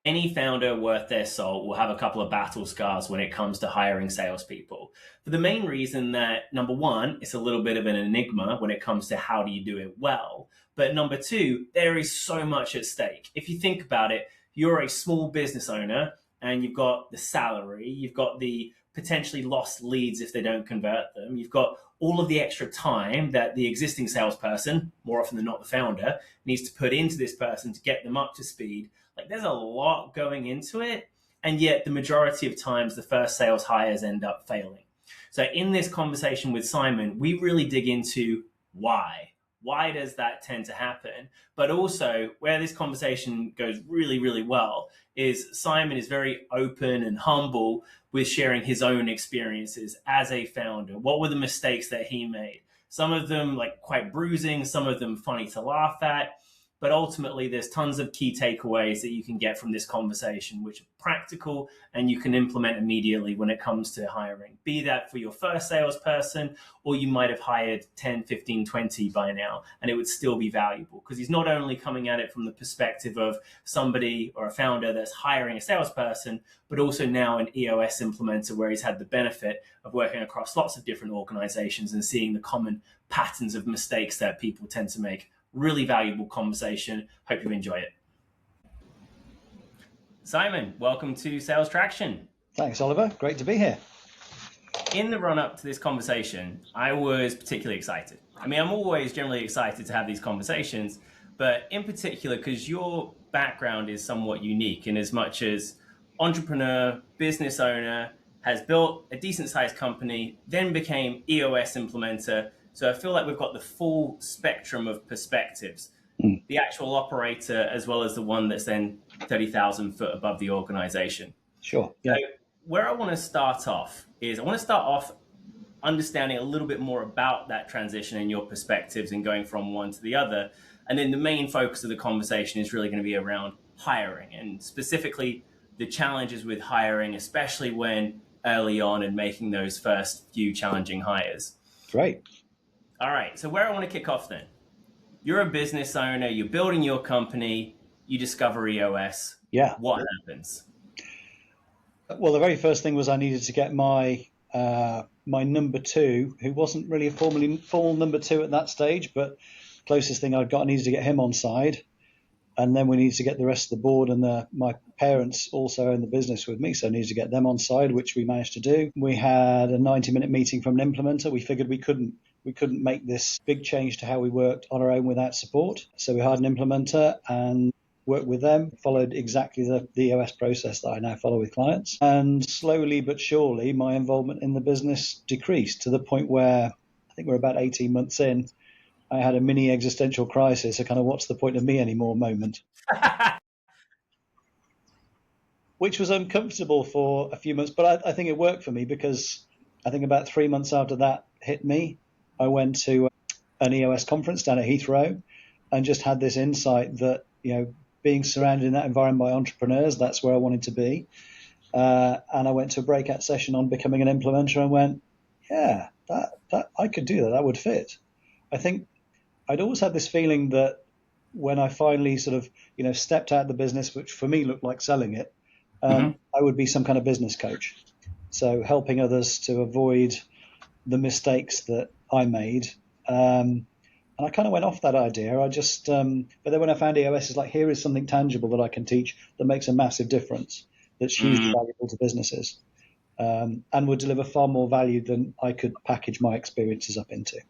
Any founder worth their salt will have a couple of battle scars when it comes to hiring salespeople. For the main reason that, number one, it's a little bit of an enigma when it comes to how do you do it well. But number two, there is so much at stake. If you think about it, you're a small business owner and you've got the salary, you've got the potentially lost leads if they don't convert them, you've got all of the extra time that the existing salesperson, more often than not the founder, needs to put into this person to get them up to speed. Like there's a lot going into it. And yet the majority of times the first sales hires end up failing. So in this conversation with Simon, we really dig into why. Why does that tend to happen? But also where this conversation goes really, really well is Simon is very open and humble with sharing his own experiences as a founder. What were the mistakes that he made? Some of them like quite bruising, some of them funny to laugh at. But ultimately, there's tons of key takeaways that you can get from this conversation, which are practical and you can implement immediately when it comes to hiring. Be that for your first salesperson, or you might have hired 10, 15, 20 by now, and it would still be valuable because he's not only coming at it from the perspective of somebody or a founder that's hiring a salesperson, but also now an EOS implementer where he's had the benefit of working across lots of different organizations and seeing the common patterns of mistakes that people tend to make. Really valuable conversation. Hope you enjoy it. Simon, welcome to Sales Traction. Thanks, Oliver. Great to be here. In the run-up to this conversation, I was particularly excited. I mean, I'm always generally excited to have these conversations, but in particular, because your background is somewhat unique in as much as entrepreneur, business owner, has built a decent-sized company, then became EOS implementer. So I feel like we've got the full spectrum of perspectives, the actual operator, as well as the one that's then 30,000 foot above the organization. Sure. Yeah. So where I want to start off is I want to start off understanding a little bit more about that transition and your perspectives and going from one to the other. And then the main focus of the conversation is really going to be around hiring and specifically the challenges with hiring, especially when early on and making those first few challenging hires. Great. All right, so where I want to kick off then. You're a business owner, you're building your company, you discover EOS. Yeah. What happens? Well, the very first thing was I needed to get my number two, who wasn't really a full number two at that stage, but closest thing I'd got, I needed to get him on side. And then we needed to get the rest of the board and my parents also own the business with me, so I needed to get them on side, which we managed to do. We had a 90-minute meeting from an implementer. We figured we couldn't make this big change to how we worked on our own without support. So we hired an implementer and worked with them, followed exactly the EOS process that I now follow with clients. And slowly but surely, my involvement in the business decreased to the point where I think we're about 18 months in. I had a mini existential crisis, a kind of what's the point of me anymore moment, which was uncomfortable for a few months. But I think it worked for me because I think about 3 months after that hit me, I went to an EOS conference down at Heathrow and just had this insight that, being surrounded in that environment by entrepreneurs, that's where I wanted to be. And I went to a breakout session on becoming an implementer and went, yeah, that I could do that. That would fit. I think I'd always had this feeling that when I finally sort of, stepped out of the business, which for me looked like selling it, I would be some kind of business coach. So helping others to avoid the mistakes that I made. And I kind of went off that idea. But then when I found EOS, it's like, here is something tangible that I can teach that makes a massive difference, that's hugely valuable to businesses, and would deliver far more value than I could package my experiences up into.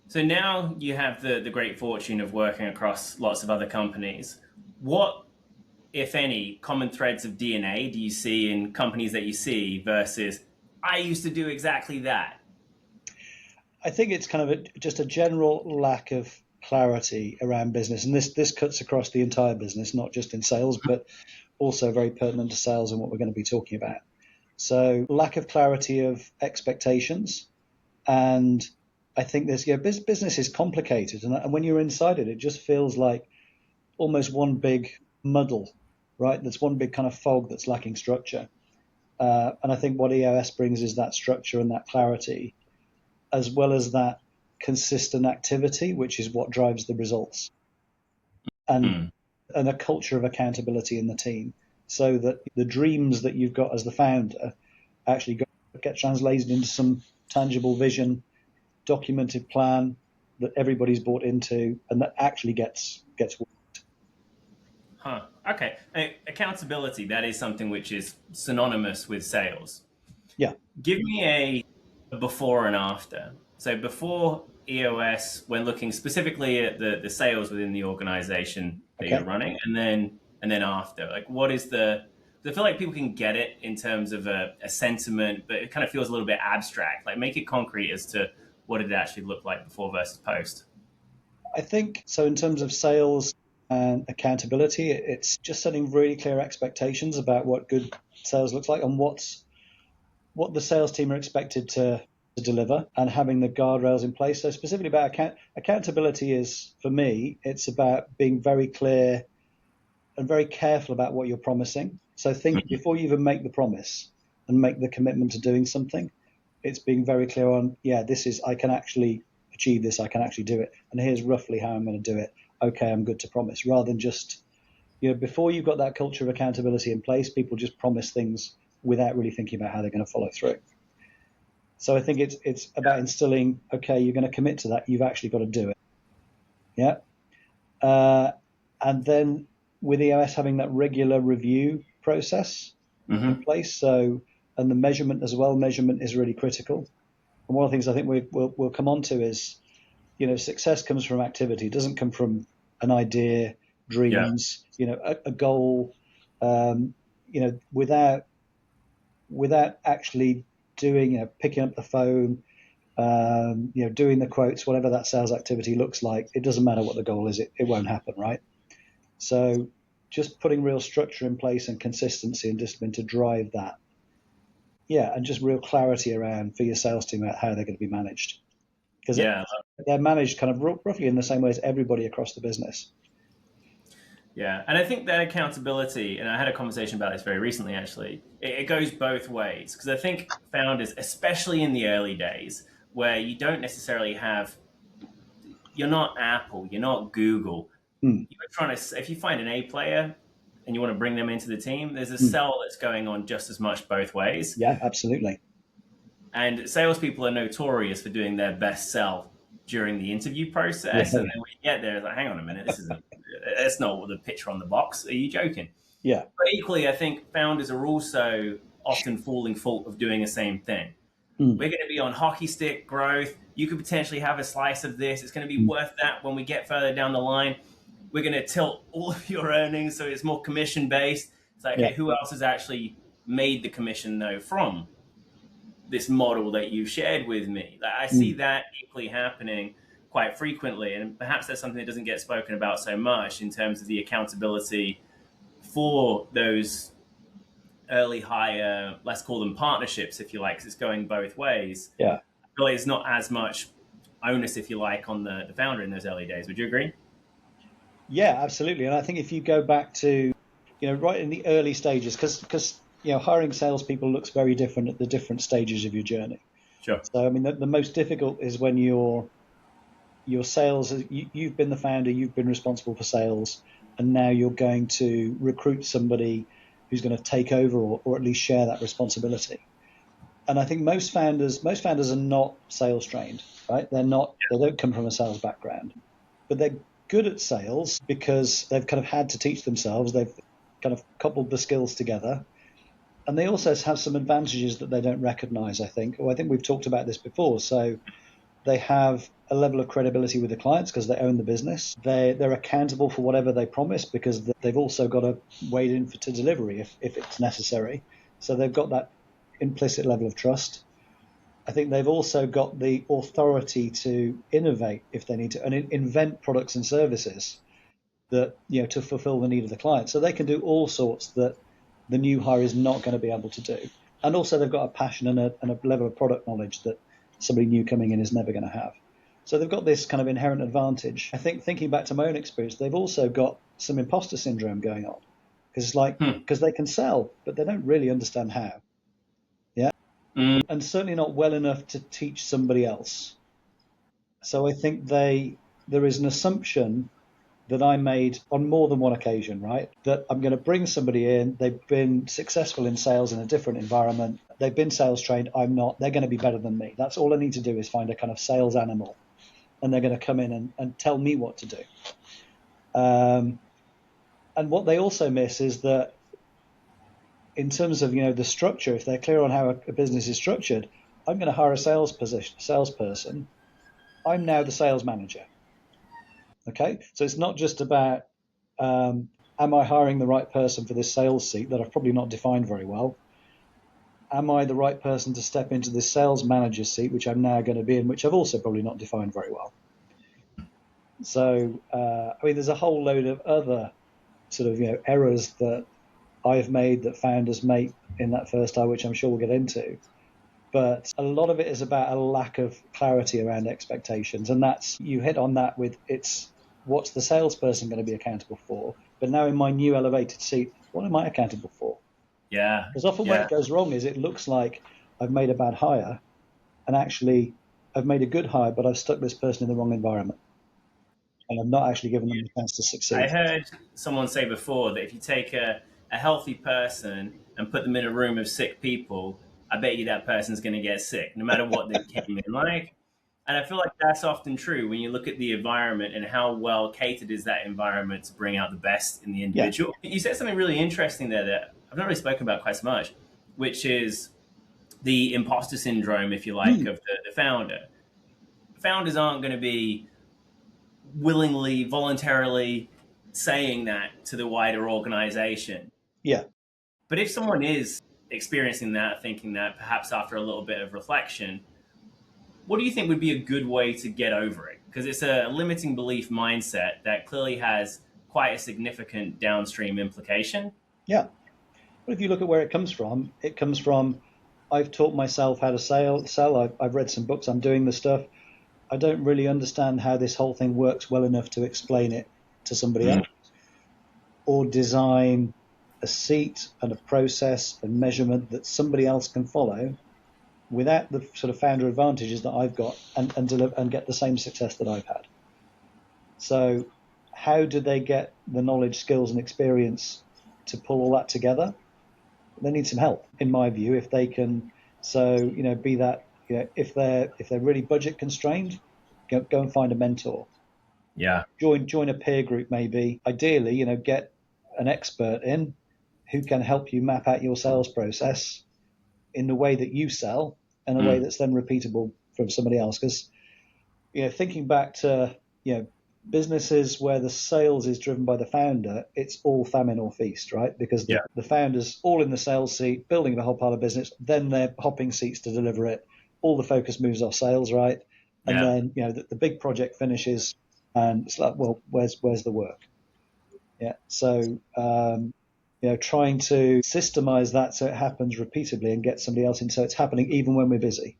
So now you have the great fortune of working across lots of other companies. What, if any, common threads of DNA do you see in companies that you see versus, I used to do exactly that? I think it's kind of just a general lack of clarity around business. And this cuts across the entire business, not just in sales, but also very pertinent to sales and what we're going to be talking about. So lack of clarity of expectations. And I think business is complicated. And when you're inside it just feels like almost one big muddle, right? That's one big kind of fog that's lacking structure. And I think what EOS brings is that structure and that clarity, as well as that consistent activity, which is what drives the results. And and a culture of accountability in the team, so that the dreams that you've got as the founder actually get translated into some tangible vision, documented plan that everybody's bought into, and that actually gets worked. Huh. Okay. Accountability, that is something which is synonymous with sales. Yeah. Give me a before and after. So before EOS, when looking specifically at the sales within the organization that Okay. you're running, and then after, like what is the I feel like people can get it in terms of a sentiment, but it kind of feels a little bit abstract. Like make it concrete as to what did it actually look like before versus post. I think so. In terms of sales and accountability, it's just setting really clear expectations about what good sales looks like and what the sales team are expected to deliver, and having the guardrails in place. So specifically about accountability is, for me, it's about being very clear and very careful about what you're promising. So think before you even make the promise and make the commitment to doing something, it's being very clear on, I can actually achieve this, I can actually do it, and here's roughly how I'm going to do it. Okay, I'm good to promise. Rather than just, before you've got that culture of accountability in place, people just promise things without really thinking about how they're going to follow through. So I think it's about instilling, okay, you're going to commit to that, you've actually got to do it. Yeah. And then with EOS having that regular review process in place, and the measurement as well, measurement is really critical. And one of the things I think we'll come on to is, success comes from activity. It doesn't come from an idea, dreams, a goal, without actually doing, picking up the phone, doing the quotes, whatever that sales activity looks like. It doesn't matter what the goal is. It won't happen, right? So just putting real structure in place and consistency and discipline to drive that. Yeah, and just real clarity around for your sales team about how they're going to be managed. Because they're managed kind of roughly in the same way as everybody across the business. Yeah, and I think that accountability, and I had a conversation about this very recently, actually, it goes both ways. Because I think founders, especially in the early days, where you don't necessarily you're not Apple, you're not Google. You're trying to, if you find an A player and you want to bring them into the team, there's a sell that's going on just as much both ways. Yeah, absolutely. And salespeople are notorious for doing their best sell during the interview process. And then when you get there, it's like, hang on a minute, that's not the picture on the box. Are you joking? Yeah. But equally, I think founders are also often falling fault of doing the same thing. We're going to be on hockey stick growth. You could potentially have a slice of this. It's going to be worth that when we get further down the line. We're going to tilt all of your earnings so it's more commission based. It's like, okay, who else has actually made the commission though from this model that you shared with me? Like, I see that equally happening quite frequently, and perhaps that's something that doesn't get spoken about so much in terms of the accountability for those early hire, let's call them partnerships, if you like, because it's going both ways. Yeah. Really, it's not as much onus, if you like, on the founder in those early days. Would you agree? Yeah, absolutely. And I think if you go back to, right in the early stages, because hiring salespeople looks very different at the different stages of your journey. Sure. So, I mean, the most difficult is when your sales, you've been the founder, you've been responsible for sales, and now you're going to recruit somebody who's going to take over or at least share that responsibility. And I think most founders are not sales trained, right? They don't come from a sales background, but they're good at sales because they've kind of had to teach themselves. They've kind of coupled the skills together. And they also have some advantages that they don't recognize, I think. Well, I think we've talked about this before. So they have a level of credibility with the clients because they own the business. They're accountable for whatever they promise because they've also got to wade in to delivery if it's necessary. So they've got that implicit level of trust. I think they've also got the authority to innovate if they need to and invent products and services that, to fulfill the need of the client. So they can do all sorts that the new hire is not going to be able to do. And also they've got a passion and a level of product knowledge that somebody new coming in is never going to have. So they've got this kind of inherent advantage. I think thinking back to my own experience, they've also got some imposter syndrome going on because it's like, because they can sell, but they don't really understand how. Yeah. And certainly not well enough to teach somebody else. So I think there is an assumption that I made on more than one occasion, right? That I'm going to bring somebody in, they've been successful in sales in a different environment, they've been sales trained, I'm not, they're going to be better than me. That's all I need to do is find a kind of sales animal, and they're going to come in and tell me what to do. And what they also miss is that in terms of, the structure, if they're clear on how a business is structured, I'm going to hire a salesperson. I'm now the sales manager. Okay, so it's not just about am I hiring the right person for this sales seat that I've probably not defined very well? Am I the right person to step into this sales manager seat, which I'm now going to be in, which I've also probably not defined very well? So, there's a whole load of other sort of, errors that I've made that founders make in that first hour, which I'm sure we'll get into. But a lot of it is about a lack of clarity around expectations. And that's, you hit on that with, it's what's the salesperson going to be accountable for? But now in my new elevated seat, what am I accountable for? Yeah. Because often where it goes wrong is it looks like I've made a bad hire, and actually I've made a good hire, but I've stuck this person in the wrong environment. And I've not actually given them the chance to succeed. I heard someone say before that if you take a healthy person and put them in a room of sick people, I bet you that person's going to get sick, no matter what they came in like. And I feel like that's often true when you look at the environment and how well catered is that environment to bring out the best in the individual. Yeah. You said something really interesting there that I've not really spoken about quite so much, which is the imposter syndrome, if you like, of the founder. Founders aren't going to be willingly, voluntarily saying that to the wider organization. Yeah. But if someone is experiencing that, thinking that, perhaps after a little bit of reflection, what do you think would be a good way to get over it? Because it's a limiting belief mindset that clearly has quite a significant downstream implication. Yeah. But if you look at where it comes from, I've taught myself how to sell. I've read some books. I'm doing the stuff. I don't really understand how this whole thing works well enough to explain it to somebody else, or design a seat and a process and measurement that somebody else can follow without the sort of founder advantages that I've got, and deliver and get the same success that I've had. So how do they get the knowledge, skills, and experience to pull all that together? They need some help, in my view, if they can. So, be that, if they're really budget constrained, go and find a mentor. Yeah. Join a peer group, maybe. Ideally, get an expert in who can help you map out your sales process in the way that you sell, and a way that's then repeatable from somebody else. Because, thinking back to, businesses where the sales is driven by the founder, it's all famine or feast, right? Because the founder's all in the sales seat, building the whole pile of business, then they're hopping seats to deliver it. All the focus moves off sales, right? And then, the big project finishes, and it's like, well, where's the work? Yeah. So, trying to systemize that so it happens repeatedly and get somebody else in, so it's happening even when we're busy.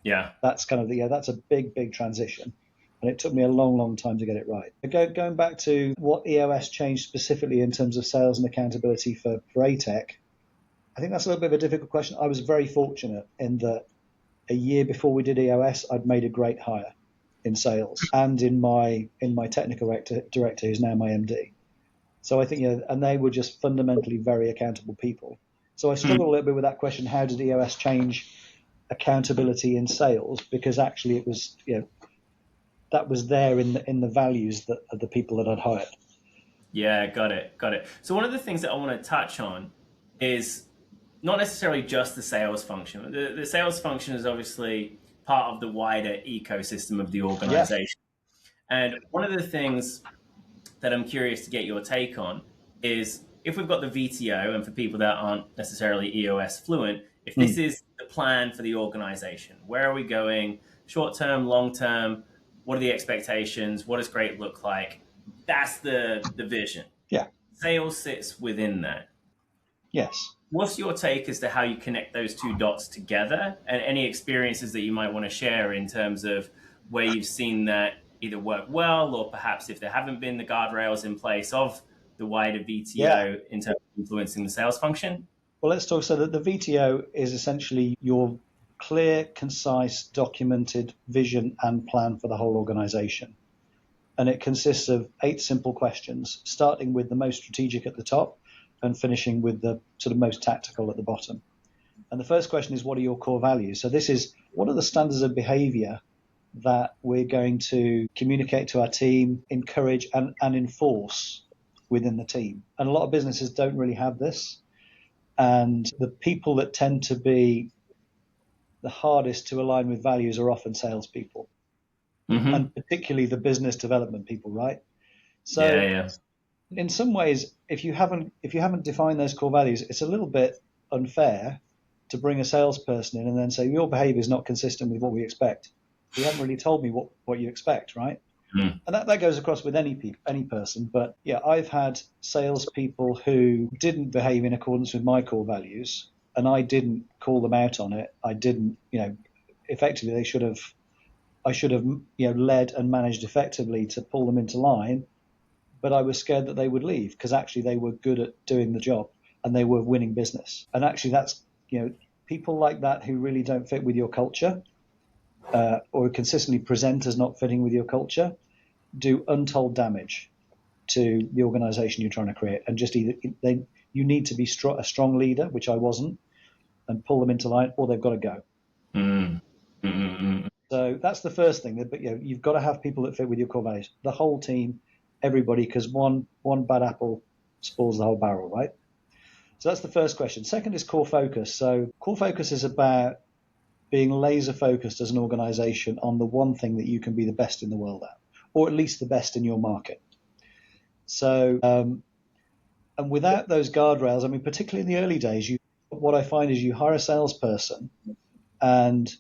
Yeah. That's kind of that's a big transition. And it took me a long time to get it right. Going back to what EOS changed specifically in terms of sales and accountability for ATEC, I think that's a little bit of a difficult question. I was very fortunate in that a year before we did EOS, I'd made a great hire in sales and in my technical director, who's now my MD. So I think, and they were just fundamentally very accountable people. So I struggle a little bit with that question: how did EOS change accountability in sales? Because actually, it was, that was there in the values that of the people that I'd hired. Yeah, got it. So one of the things that I want to touch on is not necessarily just the sales function. The sales function is obviously part of the wider ecosystem of the organization. Yeah. And one of the things that I'm curious to get your take on is, if we've got the VTO, and for people that aren't necessarily EOS fluent, if this is the plan for the organization, where are we going? Short term, long term? What are the expectations? What does great look like? That's the vision. Yeah. Sales sits within that. Yes. What's your take as to how you connect those two dots together, and any experiences that you might want to share in terms of where you've seen that either work well, or perhaps if there haven't been the guardrails in place of the wider VTO in terms of influencing the sales function? Well, let's talk. So that the VTO is essentially your clear, concise, documented vision and plan for the whole organization. And it consists of 8 simple questions, starting with the most strategic at the top and finishing with the sort of most tactical at the bottom. And the first question is, what are your core values? So this is, what are the standards of behavior that we're going to communicate to our team, encourage and enforce within the team? And a lot of businesses don't really have this. And the people that tend to be the hardest to align with values are often salespeople, and particularly the business development people, right? So in some ways, if you haven't defined those core values, it's a little bit unfair to bring a salesperson in and then say, your behavior is not consistent with what we expect. You haven't really told me what you expect, right? And that goes across with any person. But yeah, I've had salespeople who didn't behave in accordance with my core values, and I didn't call them out on it. I didn't, effectively I should have, led and managed effectively to pull them into line. But I was scared that they would leave because actually they were good at doing the job and they were winning business. And actually that's, people like that who really don't fit with your culture, or consistently present as not fitting with your culture, do untold damage to the organization you're trying to create. And just you need to be a strong leader, which I wasn't, and pull them into line, or they've got to go. So that's the first thing. But you've got to have people that fit with your core values. The whole team, everybody, because one bad apple spoils the whole barrel, right? So that's the first question. Second is core focus. So core focus is about being laser focused as an organization on the one thing that you can be the best in the world at, or at least the best in your market. So, and without those guardrails, I mean, particularly in the early days, what I find is you hire a salesperson and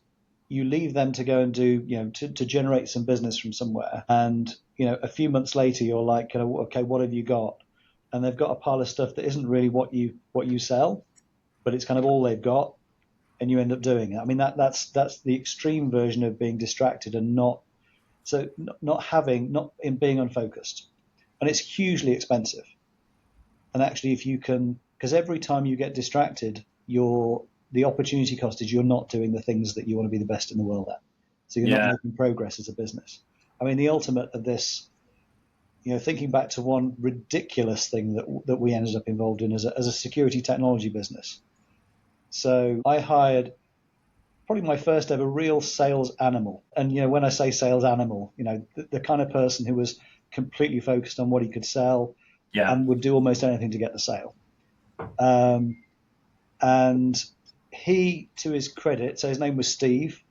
you leave them to go and do, to generate some business from somewhere. And, a few months later, you're like, okay, what have you got? And they've got a pile of stuff that isn't really what you sell, but it's kind of all they've got. And you end up doing it. I mean, that's the extreme version of being distracted and not being unfocused. And it's hugely expensive. And actually, if you can, because every time you get distracted, the opportunity cost is you're not doing the things that you want to be the best in the world at. So you're not making progress as a business. I mean, the ultimate of this, thinking back to one ridiculous thing that we ended up involved in as a security technology business. So I hired probably my first ever real sales animal. And, when I say sales animal, the kind of person who was completely focused on what he could sell and would do almost anything to get the sale. And he, to his credit, so his name was Steve,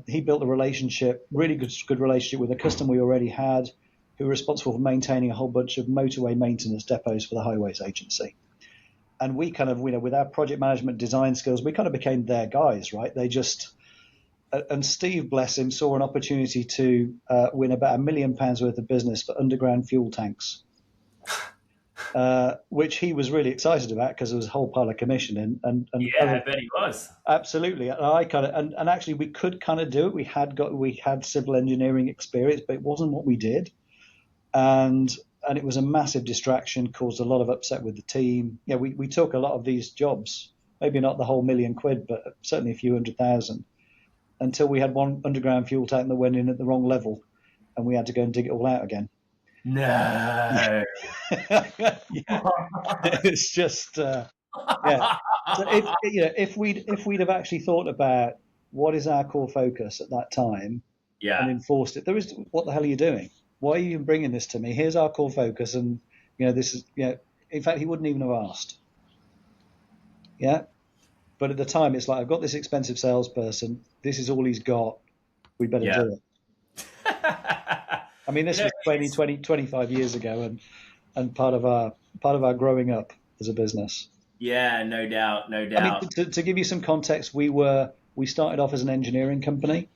he built a really good relationship with a customer we already had, who were responsible for maintaining a whole bunch of motorway maintenance depots for the Highways Agency. And we kind of, with our project management design skills, we kind of became their guys, right? And Steve, bless him, saw an opportunity to win about £1 million worth of business for underground fuel tanks, which he was really excited about because there was a whole pile of commission. And I bet he was. Absolutely. And I kind of, and actually we could kind of do it. We had civil engineering experience, but it wasn't what we did. And it was a massive distraction, caused a lot of upset with the team. Yeah, we took a lot of these jobs, maybe not the whole £1 million, but certainly a few 100,000, until we had one underground fuel tank that went in at the wrong level, and we had to go and dig it all out again. No. It's just, So if we'd have actually thought about what is our core focus at that time, and enforced it, what the hell are you doing? Why are you even bringing this to me? Here's our core focus, and this is in fact, he wouldn't even have asked. Yeah, but at the time, it's like, I've got this expensive salesperson. This is all he's got. We better do it. I mean, this was 25 years ago, and part of our growing up as a business. Yeah, no doubt. I mean, to give you some context, we started off as an engineering company,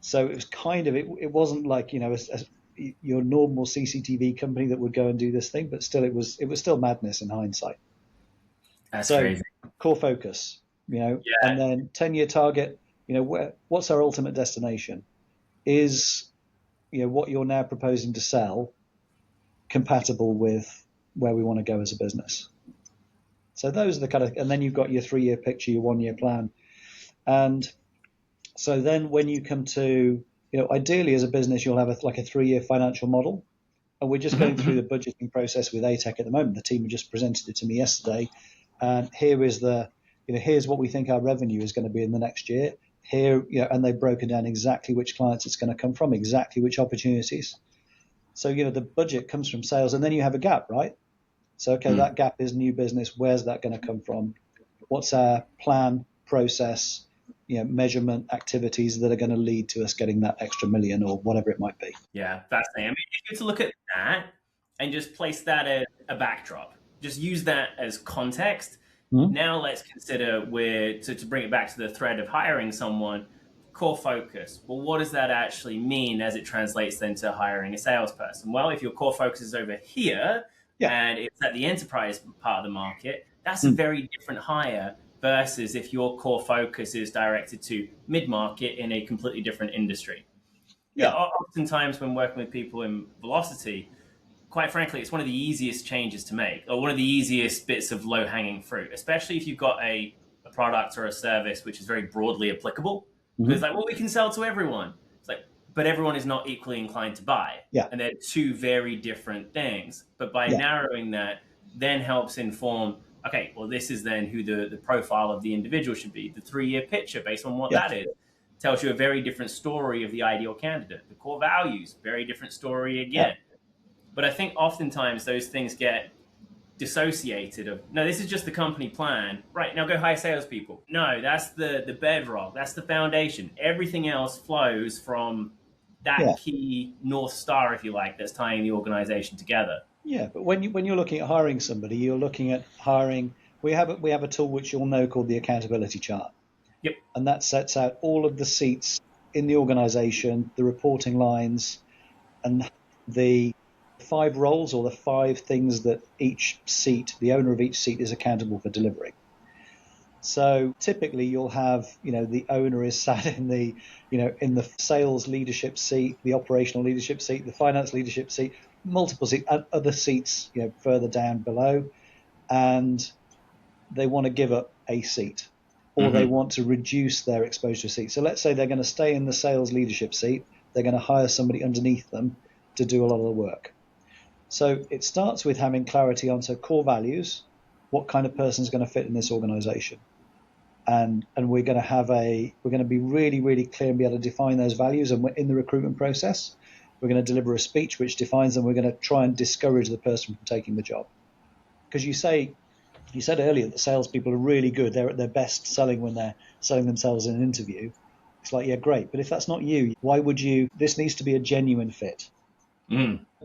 so it was kind of it wasn't like your normal CCTV company that would go and do this thing, but still it was still madness in hindsight. That's crazy. Core focus, and then 10-year target. What's our ultimate destination? Is what you're now proposing to sell compatible with where we want to go as a business? So those are the kind of, and then you've got your 3-year picture, your 1-year plan. And so then when you come to ideally as a business, you'll have like a 3-year financial model. And we're just going through the budgeting process with ATEC at the moment. The team just presented it to me yesterday. And here is here's what we think our revenue is going to be in the next year. Here, and they've broken down exactly which clients it's going to come from, exactly which opportunities. So, the budget comes from sales, and then you have a gap, right? So, okay, that gap is new business. Where's that going to come from? What's our plan, process, measurement activities that are going to lead to us getting that extra million or whatever it might be? Yeah, fascinating. I mean, if you were to look at that and just place that as a backdrop, just use that as context. Now let's consider to bring it back to the thread of hiring someone, core focus. Well, what does that actually mean as it translates then to hiring a salesperson? Well, if your core focus is over here and it's at the enterprise part of the market, that's a very different hire versus if your core focus is directed to mid-market in a completely different industry. Yeah. Oftentimes when working with people in velocity, quite frankly, it's one of the easiest changes to make, or one of the easiest bits of low-hanging fruit, especially if you've got a product or a service which is very broadly applicable. Because it's like, well, we can sell to everyone. It's like, but everyone is not equally inclined to buy. Yeah. And they're two very different things. But by narrowing that, then helps inform, okay, well, this is then who the profile of the individual should be. The 3-year picture based on what that is tells you a very different story of the ideal candidate. The core values, very different story again. But I think oftentimes those things get dissociated of, no, this is just the company plan. Right, now go hire salespeople. No, that's the bedrock. That's the foundation. Everything else flows from that key North Star, if you like, that's tying the organization together. Yeah, but when you're looking at hiring somebody, you're looking at hiring. We have a tool which you'll know called the accountability chart. Yep. And that sets out all of the seats in the organization, the reporting lines, and the 5 roles or the 5 things that each seat, the owner of each seat, is accountable for delivering. So typically you'll have, the owner is sat in the, in the sales leadership seat, the operational leadership seat, the finance leadership seat, multiple seats, and other seats, further down below, and they want to give up a seat, or they want to reduce their exposure to a seat. So let's say they're going to stay in the sales leadership seat. They're going to hire somebody underneath them to do a lot of the work. So it starts with having clarity on core values, what kind of person is going to fit in this organization. And we're going to be really, really clear and be able to define those values. And in the recruitment process, we're going to deliver a speech which defines them. We're going to try and discourage the person from taking the job. Because you said earlier that salespeople are really good. They're at their best selling when they're selling themselves in an interview. It's like, yeah, great. But if that's not you, why would you? This needs to be a genuine fit.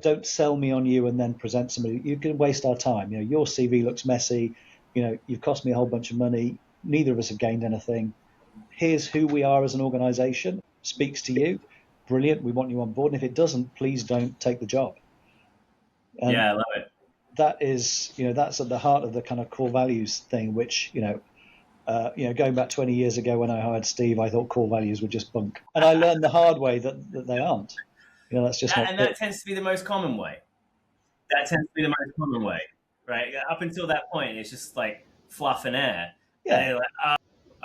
Don't sell me on you and then present somebody. You can waste our time. Your CV looks messy. You've cost me a whole bunch of money. Neither of us have gained anything. Here's who we are as an organization. Speaks to you. Brilliant. We want you on board. And if it doesn't, please don't take the job. And I love it. That is, that's at the heart of the kind of core values thing, which, going back 20 years ago when I hired Steve, I thought core values were just bunk. And I learned the hard way that they aren't. That's just that tends to be the most common way. Right? Up until that point, it's just like fluff and air. Yeah. And you're like,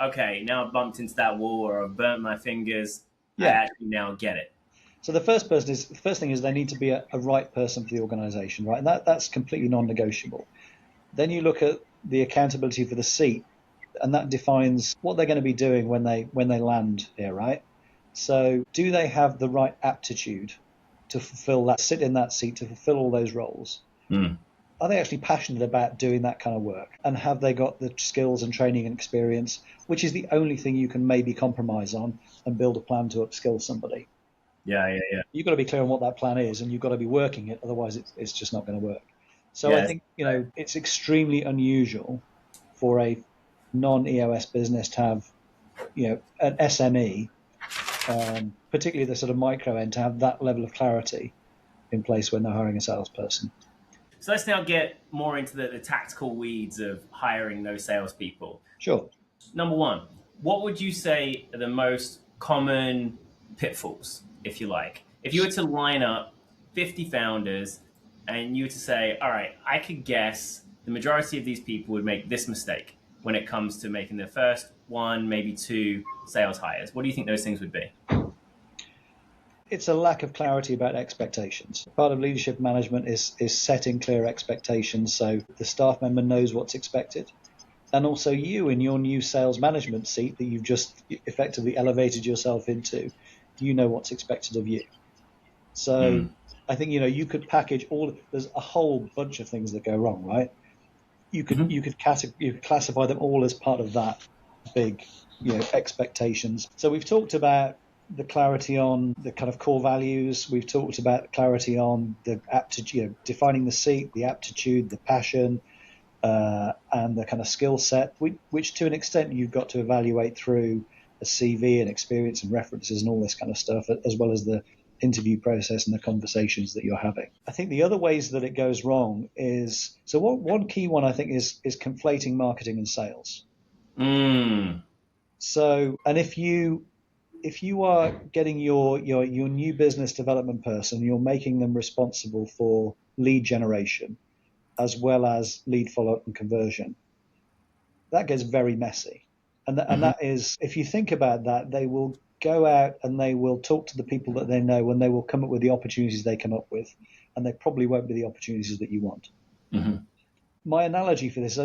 okay, now I've bumped into that wall or I've burnt my fingers. I actually now get it. So the first thing is they need to be a right person for the organization, right? And that's completely non-negotiable. Then you look at the accountability for the seat, and that defines what they're going to be doing when they land here, right? So do they have the right aptitude to fulfill that, sit in that seat, to fulfill all those roles? Are they actually passionate about doing that kind of work? And have they got the skills and training and experience, which is the only thing you can maybe compromise on and build a plan to upskill somebody? Yeah. You've got to be clear on what that plan is, and you've got to be working it. Otherwise, it's just not going to work. So I think, it's extremely unusual for a non-EOS business to have, an SME, particularly the sort of micro end, to have that level of clarity in place when they're hiring a salesperson. So let's now get more into the tactical weeds of hiring those salespeople. Sure. Number one, what would you say are the most common pitfalls, if you like? If you were to line up 50 founders and you were to say, all right, I could guess the majority of these people would make this mistake when it comes to making their first 1, maybe 2 sales hires, what do you think those things would be? It's a lack of clarity about expectations. Part of leadership management is setting clear expectations so the staff member knows what's expected. And also you in your new sales management seat that you've just effectively elevated yourself into, you know what's expected of you. So I think, you could package there's a whole bunch of things that go wrong, right? You could classify them all as part of that big, expectations. So we've talked about the clarity on the kind of core values. We've talked about clarity on the aptitude, defining the seat, the aptitude, the passion, and the kind of skill set, which to an extent you've got to evaluate through a CV and experience and references and all this kind of stuff, as well as the interview process and the conversations that you're having. I think the other ways that it goes wrong is, so one key one I think is conflating marketing and sales. So, and if you are getting your new business development person, you're making them responsible for lead generation as well as lead follow-up and conversion, that gets very messy. And that is, if you think about that, they will go out and they will talk to the people that they know, and they will come up with the opportunities they come up with, and they probably won't be the opportunities that you want. My analogy for this,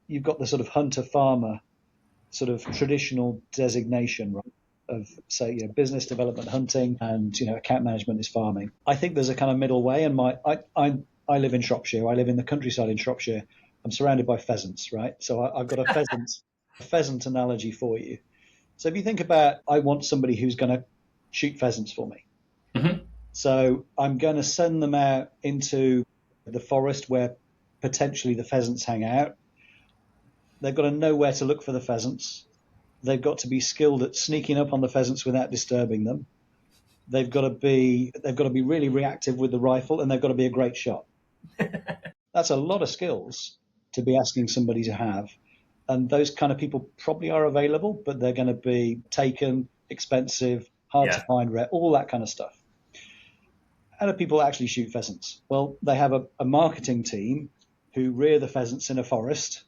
you've got the sort of hunter-farmer sort of traditional designation, right, of, say, business development hunting, and account management is farming. I think there's a kind of middle way, and I live in Shropshire. I live in the countryside in Shropshire. I'm surrounded by pheasants, right? So I've got a pheasant analogy for you. So if you think about, I want somebody who's going to shoot pheasants for me. So I'm going to send them out into the forest where potentially the pheasants hang out. They've got to know where to look for the pheasants. They've got to be skilled at sneaking up on the pheasants without disturbing them. They've got to be really reactive with the rifle, and they've got to be a great shot. That's a lot of skills to be asking somebody to have. And those kind of people probably are available, but they're going to be taken, expensive, hard to find, rare, all that kind of stuff. How do people actually shoot pheasants? Well, they have a marketing team who rear the pheasants in a forest,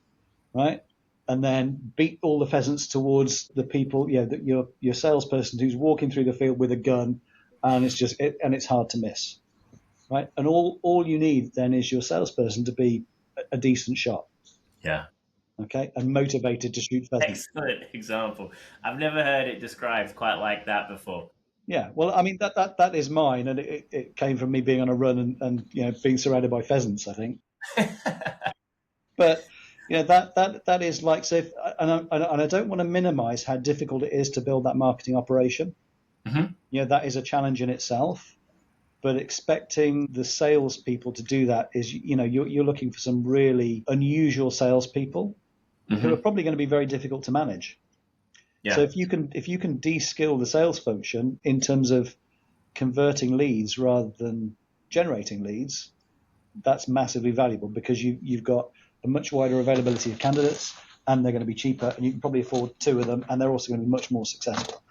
right? And then beat all the pheasants towards the people, your salesperson who's walking through the field with a gun, and it's hard to miss, right? And all you need then is your salesperson to be a decent shot. Yeah. Okay, and motivated to shoot pheasants. Excellent example. I've never heard it described quite like that before. Yeah, well, I mean that is mine, and it came from me being on a run and being surrounded by pheasants, I think. But that is like, so. And I don't want to minimise how difficult it is to build that marketing operation. That is a challenge in itself. But expecting the salespeople to do that is, you're looking for some really unusual salespeople who are probably going to be very difficult to manage. Yeah. So if you can de-skill the sales function in terms of converting leads rather than generating leads, that's massively valuable, because you've got a much wider availability of candidates, and they're going to be cheaper, and you can probably afford two of them, and they're also going to be much more successful.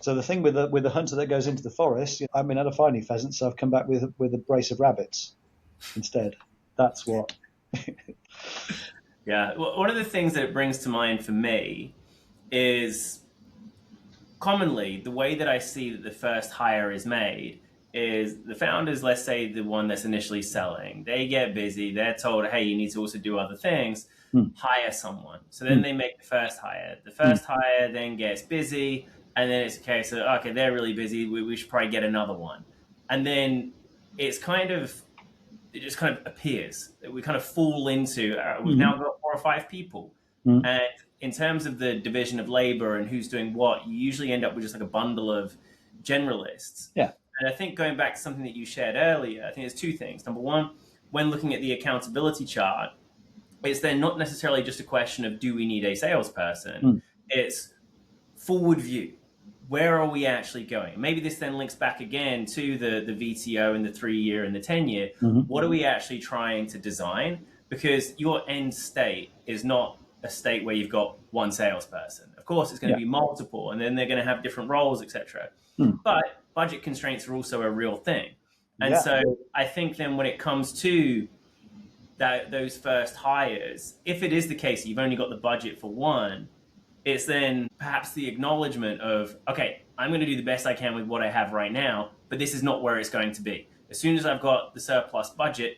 So the thing with the hunter that goes into the forest, I haven't been able to find any pheasants, so I've come back with a brace of rabbits instead. That's what. Yeah. Well, one of the things that it brings to mind for me is commonly the way that I see that the first hire is made is the founders, let's say the one that's initially selling, they get busy. They're told, hey, you need to also do other things. Hire someone. So then they make the first hire. The first hire then gets busy. And then it's a case of, okay, they're really busy. We should probably get another one. And then it just kind of appears. We kind of fall into, we've now got 4 or 5 people. And in terms of the division of labor and who's doing what, you usually end up with just like a bundle of generalists. Yeah. And I think going back to something that you shared earlier, I think there's 2 things. Number one, when looking at the accountability chart, it's then not necessarily just a question of, do we need a salesperson? It's forward view. Where are we actually going? Maybe this then links back again to the VTO and the 3-year and the 10-year. What are we actually trying to design? Because your end state is not a state where you've got one salesperson. Of course, it's going to be multiple, and then they're going to have different roles, etc. But budget constraints are also a real thing. And so I think then when it comes to those first hires, if it is the case that you've only got the budget for one, it's then perhaps the acknowledgement of, okay, I'm going to do the best I can with what I have right now, but this is not where it's going to be. As soon as I've got the surplus budget,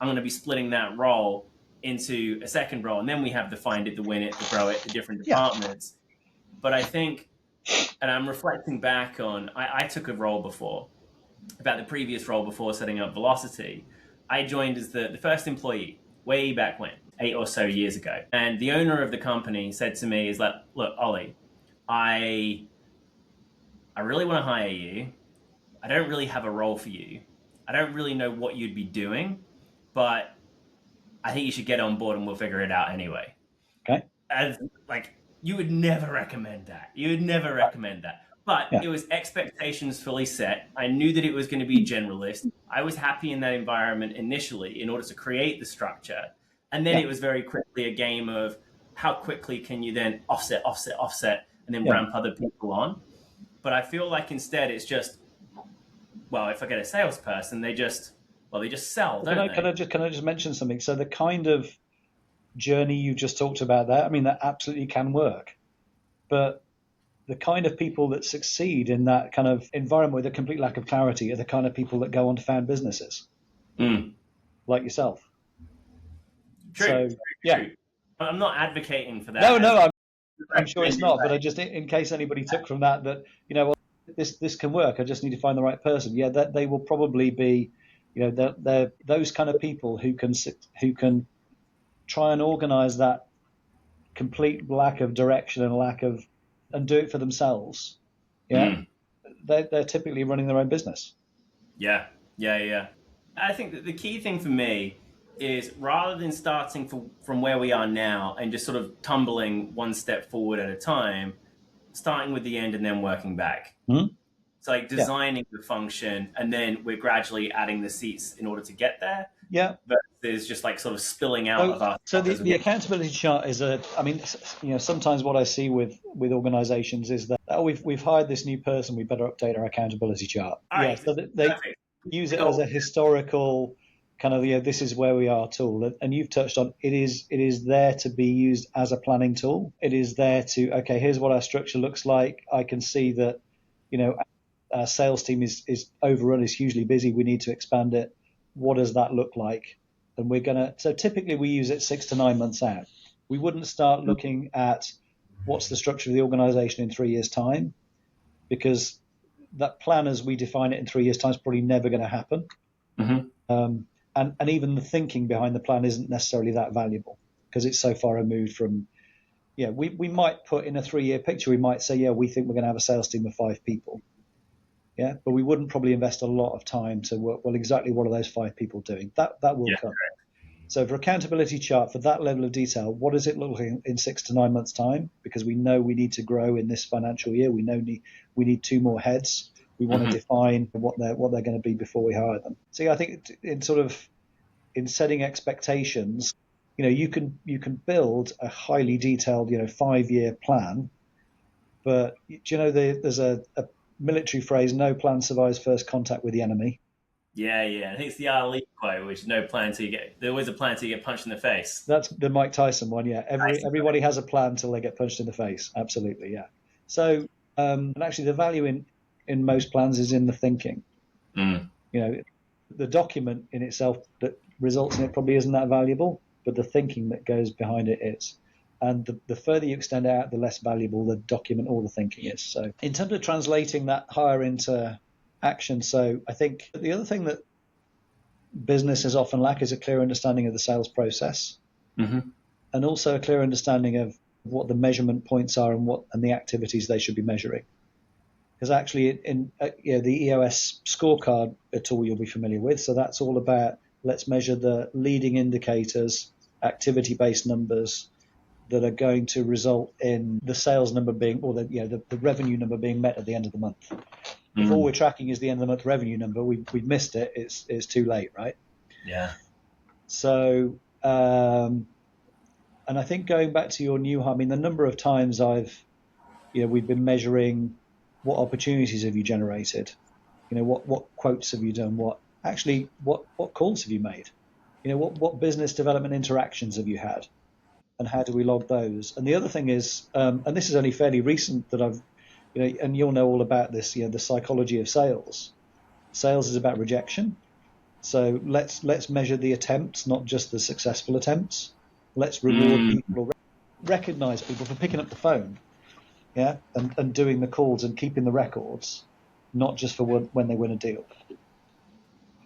I'm going to be splitting that role into a second role. And then we have the find it, the win it, the grow it, the different departments. But I think, and I'm reflecting back on, I took a role before, about the previous role before setting up Velocity. I joined as the first employee way back when, 8 or so years ago. And the owner of the company said to me, is like, look, Ollie, I really want to hire you. I don't really have a role for you. I don't really know what you'd be doing, but I think you should get on board and we'll figure it out anyway. Okay. As like, you would never recommend that. You would never recommend that. But it was expectations fully set. I knew that it was going to be generalist. I was happy in that environment initially in order to create the structure. And then it was very quickly a game of how quickly can you then offset, and then ramp other people on. But I feel like instead it's just, well, if I get a salesperson, they just sell, don't they? Can I just mention something? So the kind of journey you just talked about there, I mean, that absolutely can work. But the kind of people that succeed in that kind of environment with a complete lack of clarity are the kind of people that go on to found businesses, like yourself. True. I'm not advocating for that. No, I'm sure it's not. But I just, in case anybody took from that, well, this can work. I just need to find the right person. Yeah, that they will probably be, they're those kind of people who can try and organize that complete lack of direction and do it for themselves. Yeah. They're typically running their own business. Yeah. I think that the key thing for me is, rather than starting from where we are now and just sort of tumbling one step forward at a time, starting with the end and then working back. So like designing the function, and then we're gradually adding the seats in order to get there. Yeah. But there's just like sort of spilling out of us. So the accountability chart is sometimes what I see with organizations is that, we've hired this new person, we better update our accountability chart. So they use it as a historical kind of, this is where we are tool. And you've touched on, it is there to be used as a planning tool. It is there to, okay, here's what our structure looks like. I can see that, our sales team is overrun, is hugely busy. We need to expand it. What does that look like? And so typically we use it 6 to 9 months out. We wouldn't start looking at what's the structure of the organization in 3 years' time, because that plan as we define it in 3 years' time is probably never going to happen. And even the thinking behind the plan isn't necessarily that valuable, because it's so far removed from, we might put in a 3-year picture, we might say, we think we're going to have a sales team of 5 people. Yeah, but we wouldn't probably invest a lot of time to work, well, exactly what are those 5 people doing? That will come. So for accountability chart, for that level of detail, what does it look like in 6 to 9 months' time? Because we know we need to grow in this financial year. We know we need 2 more heads. We want to define what they're going to be before we hire them. So I think in setting expectations, you can build a highly detailed 5-year plan, but there's a military phrase, no plan survives first contact with the enemy. Yeah. I think it's the Ali quote, which is no plan till you get, there's always a plan till you get punched in the face. That's the Mike Tyson one, yeah. Everybody has a plan till they get punched in the face. Absolutely, yeah. So, and actually the value in most plans is in the thinking. The document in itself that results in it probably isn't that valuable, but the thinking that goes behind it is. And the further you extend out, the less valuable the document or the thinking is. So in terms of translating that hire into action, so I think the other thing that businesses often lack is a clear understanding of the sales process, and also a clear understanding of what the measurement points are and the activities they should be measuring. Because actually in the EOS scorecard, a tool you'll be familiar with, so that's all about, let's measure the leading indicators, activity-based numbers that are going to result in the sales number being, or the revenue number being met at the end of the month. If all we're tracking is the end of the month revenue number, we've missed it. It's too late, right? Yeah. So, and I think going back to your new hire, the number of times we've been measuring what opportunities have you generated, what quotes have you done, what calls have you made, what business development interactions have you had, and how do we log those? And the other thing is, and this is only fairly recent that I've and you'll know all about this, the psychology of sales. Sales is about rejection. So let's measure the attempts, not just the successful attempts. Let's reward people, recognize people for picking up the phone, and doing the calls and keeping the records, not just for when they win a deal.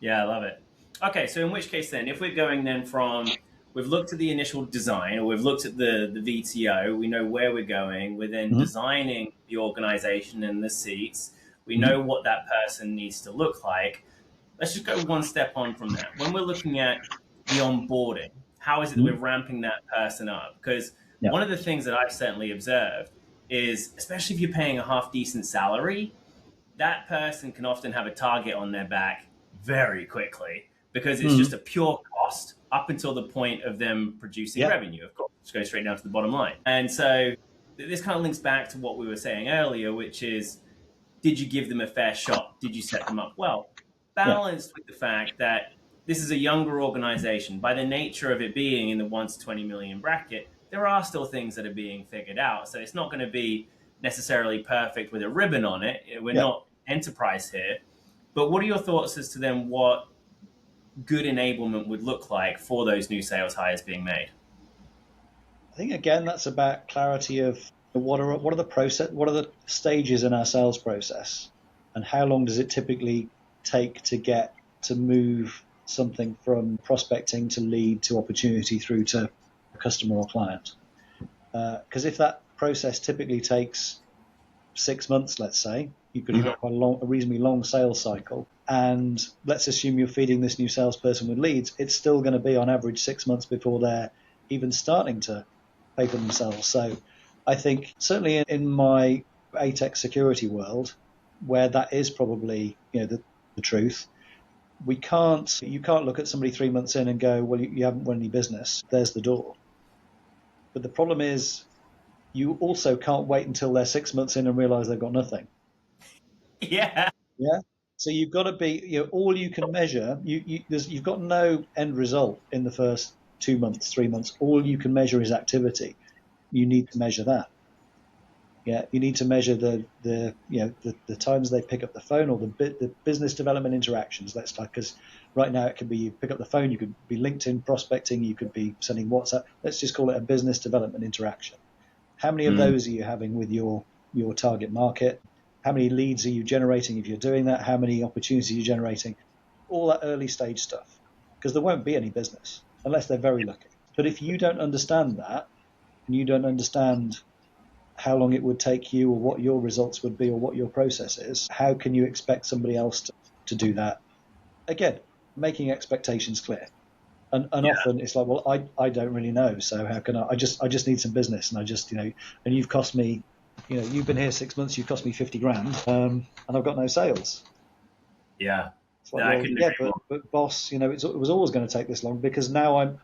Yeah, I love it. Okay, so in which case then, if we're going then from, we've looked at the initial design, or we've looked at the VTO, we know where we're going, we're then designing the organization and the seats, we know what that person needs to look like. Let's just go one step on from that. When we're looking at the onboarding, how is it that we're ramping that person up? Because one of the things that I've certainly observed is, especially if you're paying a half decent salary, that person can often have a target on their back very quickly because it's just a pure cost up until the point of them producing revenue. Of course, just go straight down to the bottom line. And so this kind of links back to what we were saying earlier, which is, did you give them a fair shot? Did you set them up well? Balanced with the fact that this is a younger organization. By the nature of it being in the 1 to 20 million bracket, there are still things that are being figured out. So it's not going to be necessarily perfect with a ribbon on it. We're not enterprise here. But what are your thoughts as to then what good enablement would look like for those new sales hires being made? I think again that's about clarity of what are the stages in our sales process, and how long does it typically take to get to move something from prospecting to lead to opportunity through to a customer or client. Because if that process typically takes 6 months, let's say, you've got quite a reasonably long sales cycle, and let's assume you're feeding this new salesperson with leads, it's still going to be on average 6 months before they're even starting to pay for themselves. So I think certainly in my ATEX security world, where that is probably the truth, you can't look at somebody 3 months in and go, well, you haven't won any business, there's the door. But the problem is you also can't wait until they're 6 months in and realize they've got nothing. Yeah. So you've got to be, all you can measure, you've got no end result in the first 2 months, 3 months. All you can measure is activity. You need to measure that. You need to measure the times they pick up the phone, or the business development interactions. Because right now it could be you pick up the phone, you could be LinkedIn prospecting, you could be sending WhatsApp. Let's just call it a business development interaction. How many of those are you having with your target market? How many leads are you generating if you're doing that? How many opportunities are you generating? All that early stage stuff, because there won't be any business unless they're very lucky. But if you don't understand that, and you don't understand how long it would take you, or what your results would be, or what your process is, how can you expect somebody else to do that? Again, making expectations clear. And often it's like, well, I don't really know, so how can I just need some business, and and you've cost me, you've been here 6 months, you've cost me 50 grand, and I've got no sales. Yeah. It's like, but boss, it was always going to take this long, because now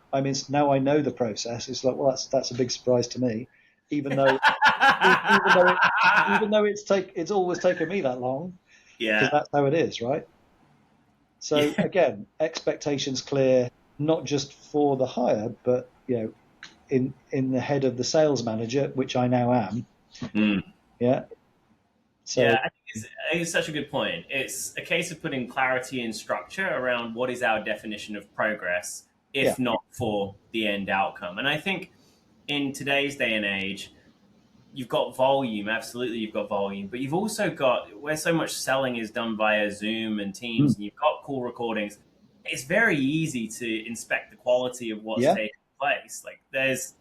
now I know the process. It's like, well, that's a big surprise to me, even though it's always taken me that long. Yeah. Because that's how it is, right? So again, expectations clear, not just for the hire, but in the head of the sales manager, which I now am. Yeah. So yeah, I think it's such a good point. It's a case of putting clarity and structure around what is our definition of progress, if not for the end outcome. And I think in today's day and age, you've got volume, absolutely you've got volume, but you've also got, where so much selling is done via Zoom and Teams, and you've got call recordings, it's very easy to inspect the quality of what's taking place. Like, there's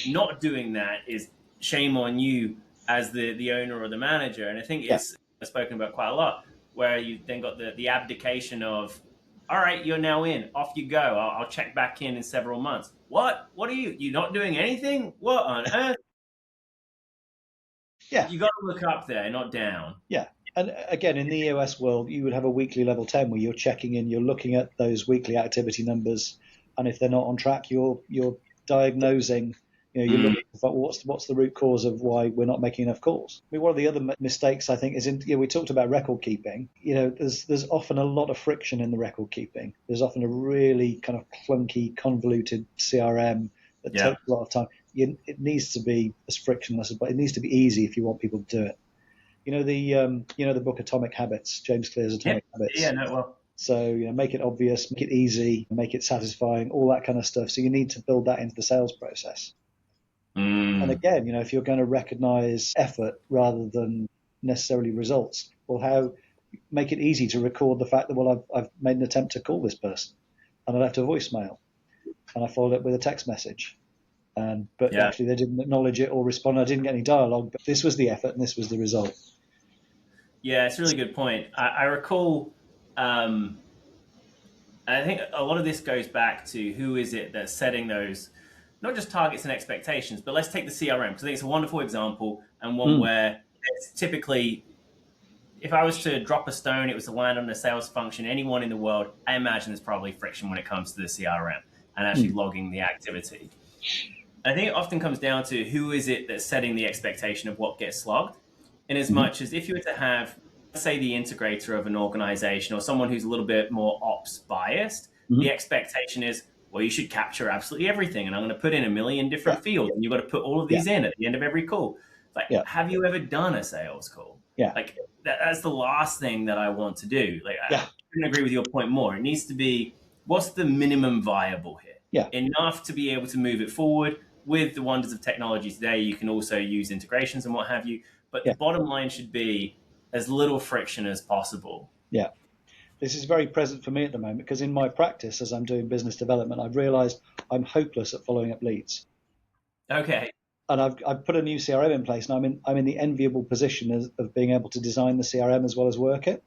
not doing that is shame on you as the owner or the manager. And I think it's spoken about quite a lot, where you then got the abdication of, all right, you're now in, off you go. I'll check back in several months. What are you not doing anything? What on earth? Yeah. You got to look up there, not down. Yeah. And again, in the EOS world, you would have a weekly level 10 where you're checking in, you're looking at those weekly activity numbers. And if they're not on track, you're diagnosing, you're looking for what's the root cause of why we're not making enough calls. I mean, one of the other mistakes, I think, is we talked about record keeping. There's often a lot of friction in the record keeping. There's often a really kind of clunky, convoluted CRM that takes a lot of time. It needs to be as frictionless, but it needs to be easy if you want people to do it. the book Atomic Habits, James Clear's Yeah, Atomic yeah, Habits. no, well, So, make it obvious, make it easy, make it satisfying, all that kind of stuff. So you need to build that into the sales process. And mm, again, if you're going to recognize effort rather than necessarily results, well, how make it easy to record the fact that, well, I've made an attempt to call this person and I left a voicemail and I followed it with a text message. But yeah. actually they didn't acknowledge it or respond. I didn't get any dialogue, but this was the effort and this was the result. Yeah, it's a really good point. I recall, and I think a lot of this goes back to who is it that's setting those, not just targets and expectations, but let's take the CRM, because I think it's a wonderful example and one Mm. where it's typically, if I was to drop a stone, it was to land on a sales function, anyone in the world, I imagine there's probably friction when it comes to the CRM and actually logging the activity. I think it often comes down to who is it that's setting the expectation of what gets logged. In as Mm-hmm. much as if you were to have, say, the integrator of an organization or someone who's a little bit more ops biased, Mm-hmm. the expectation is, well, you should capture absolutely everything. And I'm going to put in a million different Yeah. fields and you've got to put all of Yeah. these in at the end of every call. Like, Yeah. have you ever done a sales call? Yeah. Like, that's the last thing that I want to do. Like, Yeah. I couldn't agree with your point more. It needs to be, what's the minimum viable here? Yeah. Enough to be able to move it forward. With the wonders of technology today, you can also use integrations and what have you. But the Yeah. bottom line should be as little friction as possible. Yeah. This is very present for me at the moment because in my practice, as I'm doing business development, I've realized I'm hopeless at following up leads. Okay. And I've put a new CRM in place, and I'm in the enviable position of being able to design the CRM as well as work it.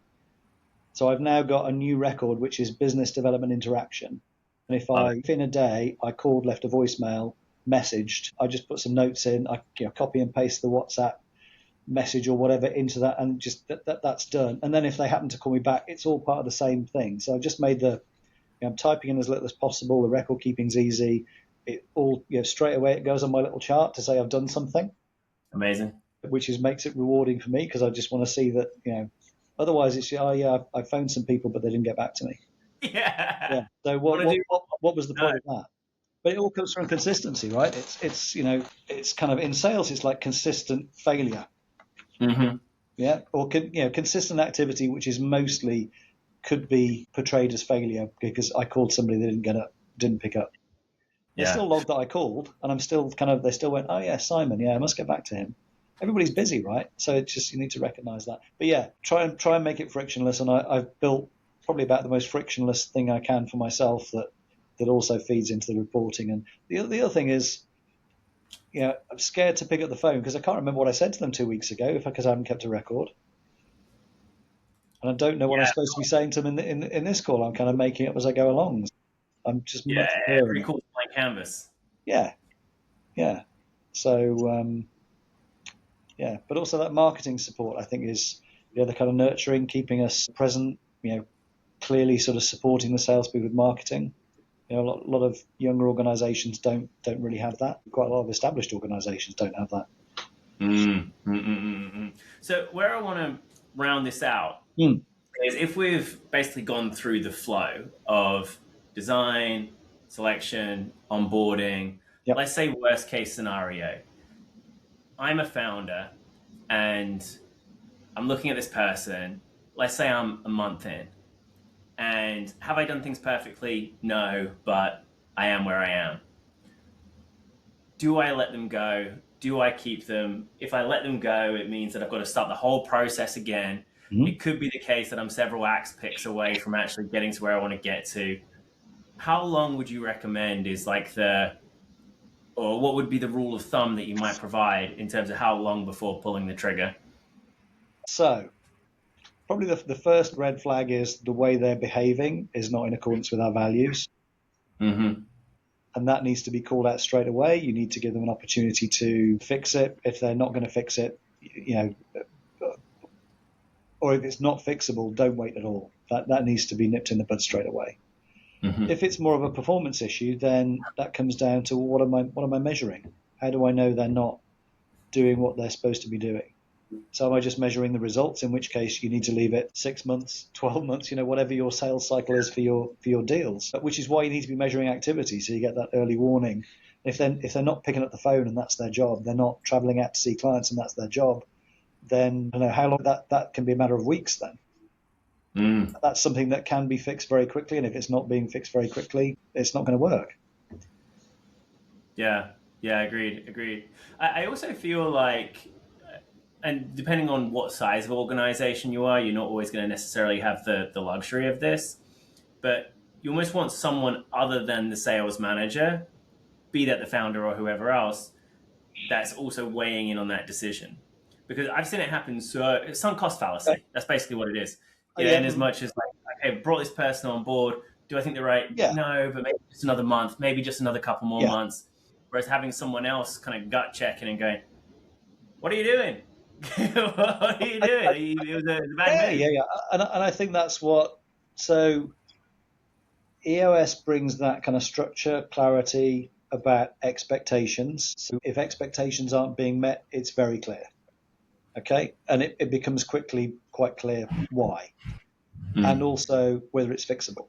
So I've now got a new record, which is business development interaction. And if in a day I called, left a voicemail, messaged, I just put some notes in, I copy and paste the WhatsApp message or whatever into that, and just that's done. And then if they happen to call me back, it's all part of the same thing. So I've just made I'm typing in as little as possible. The record keeping's easy. It all, straight away it goes on my little chart to say I've done something. Amazing. Which makes it rewarding for me because I just want to see that, otherwise it's, I phoned some people, but they didn't get back to me. Yeah. Yeah. So what was the point of that? But it all comes from consistency, right? It's kind of in sales, it's like consistent failure. Mm-hmm. Yeah. Or, consistent activity, which is mostly could be portrayed as failure because I called somebody that didn't pick up. They still logged that I called, and I'm still they still went, oh yeah, Simon, yeah, I must get back to him. Everybody's busy, right? So it's just, you need to recognize that. But yeah, try and make it frictionless. And I've built probably about the most frictionless thing I can for myself that also feeds into the reporting. And the other thing is, I'm scared to pick up the phone because I can't remember what I said to them 2 weeks ago because I haven't kept a record. And I don't know what I'm supposed to be saying to them in this call. I'm kind of making up as I go along. I'm just much every call blank canvas. Yeah. So, but also that marketing support, I think, is the kind of nurturing, keeping us present, clearly sort of supporting the salespeople with marketing. A lot of younger organizations don't really have that. Quite a lot of established organizations don't have that. So where I want to round this out is if we've basically gone through the flow of design, selection, onboarding, let's say worst case scenario, I'm a founder and I'm looking at this person, let's say I'm a month in, and have I done things perfectly? No, but I am where I am. Do I let them go? Do I keep them? If I let them go, it means that I've got to start the whole process again. Mm-hmm. It could be the case that I'm several axe picks away from actually getting to where I want to get to. How long would you recommend is or what would be the rule of thumb that you might provide in terms of how long before pulling the trigger? So probably the first red flag is the way they're behaving is not in accordance with our values. Mm-hmm. And that needs to be called out straight away. You need to give them an opportunity to fix it. If they're not going to fix it, or if it's not fixable, don't wait at all. That needs to be nipped in the bud straight away. Mm-hmm. If it's more of a performance issue, then that comes down to what am I measuring? How do I know they're not doing what they're supposed to be doing? So am I just measuring the results? In which case you need to leave it 6 months, 12 months, whatever your sales cycle is for your deals. Which is why you need to be measuring activity, so you get that early warning. If they're not picking up the phone and that's their job, they're not traveling out to see clients and that's their job, then I don't know how long that can be a matter of weeks then. That's something that can be fixed very quickly, and if it's not being fixed very quickly, it's not going to work. Yeah, agreed. I also feel like, and depending on what size of organization you are, you're not always going to necessarily have the luxury of this, but you almost want someone other than the sales manager, be that the founder or whoever else, that's also weighing in on that decision. Because I've seen it happen. So it's sunk cost fallacy. That's basically what it is. And as much as like, okay, brought this person on board. Do I think they're right? Yeah. No, but maybe just another month, maybe just another couple more months. Whereas having someone else kind of gut checking and going, what are you doing? What are you doing? It was a bad move. Yeah. And I think that's what, so EOS brings that kind of structure, clarity about expectations. So if expectations aren't being met, it's very clear. Okay. And it becomes quickly quite clear why. And also whether it's fixable.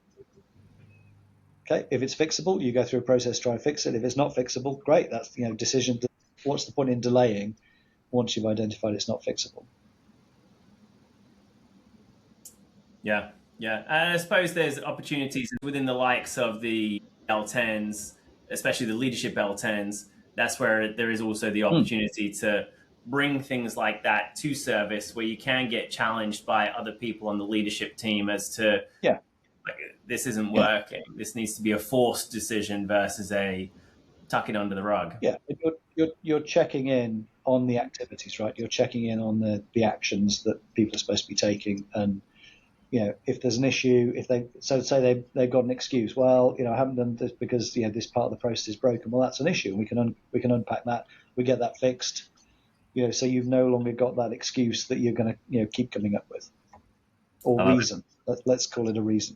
Okay. If it's fixable, you go through a process, try and fix it. If it's not fixable, great. That's, decision. What's the point in delaying once you've identified it's not fixable? Yeah. And I suppose there's opportunities within the likes of the L10s, especially the leadership L10s. That's where there is also the opportunity to bring things like that to service, where you can get challenged by other people on the leadership team as to, like, this isn't working. This needs to be a forced decision versus a tuck it under the rug. Yeah, you're checking in on the activities, right? You're checking in on the actions that people are supposed to be taking, and if there's an issue, say they've got an excuse. Well, I haven't done this because this part of the process is broken. Well, that's an issue, and we can unpack that. We get that fixed. So you've no longer got that excuse that you're going to keep coming up with, or reason. Let's call it a reason.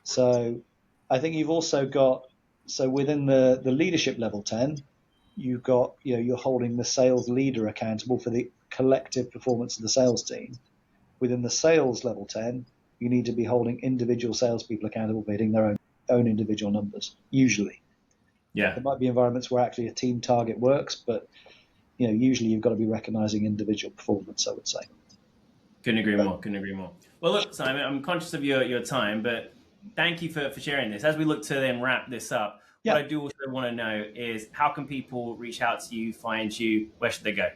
So I think you've also got, so within the leadership level 10, you've got, you're holding the sales leader accountable for the collective performance of the sales team. Within the sales level 10, you need to be holding individual salespeople accountable for hitting their own individual numbers, usually. Yeah. There might be environments where actually a team target works, but usually you've got to be recognizing individual performance, I would say. Couldn't agree more. Well, look, Simon, I'm conscious of your time, but thank you for sharing this. As we look to then wrap this up, what I do also want to know is, how can people reach out to you, find you? Where should they go?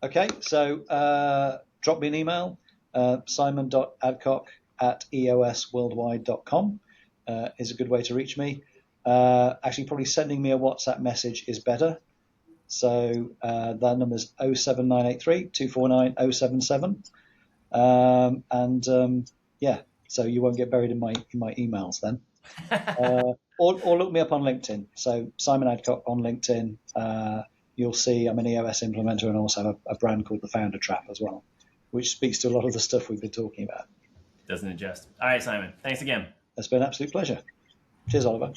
Okay, so drop me an email, simon.adcock@eosworldwide.com is a good way to reach me. Actually, probably sending me a WhatsApp message is better. So that number is 07983 249 077. So you won't get buried in my emails then. Or look me up on LinkedIn. So Simon Adcock on LinkedIn. You'll see I'm an EOS implementer and also have a brand called the Founder Trap as well, which speaks to a lot of the stuff we've been talking about. Doesn't it just? All right, Simon. Thanks again. It's been an absolute pleasure. Cheers, Oliver.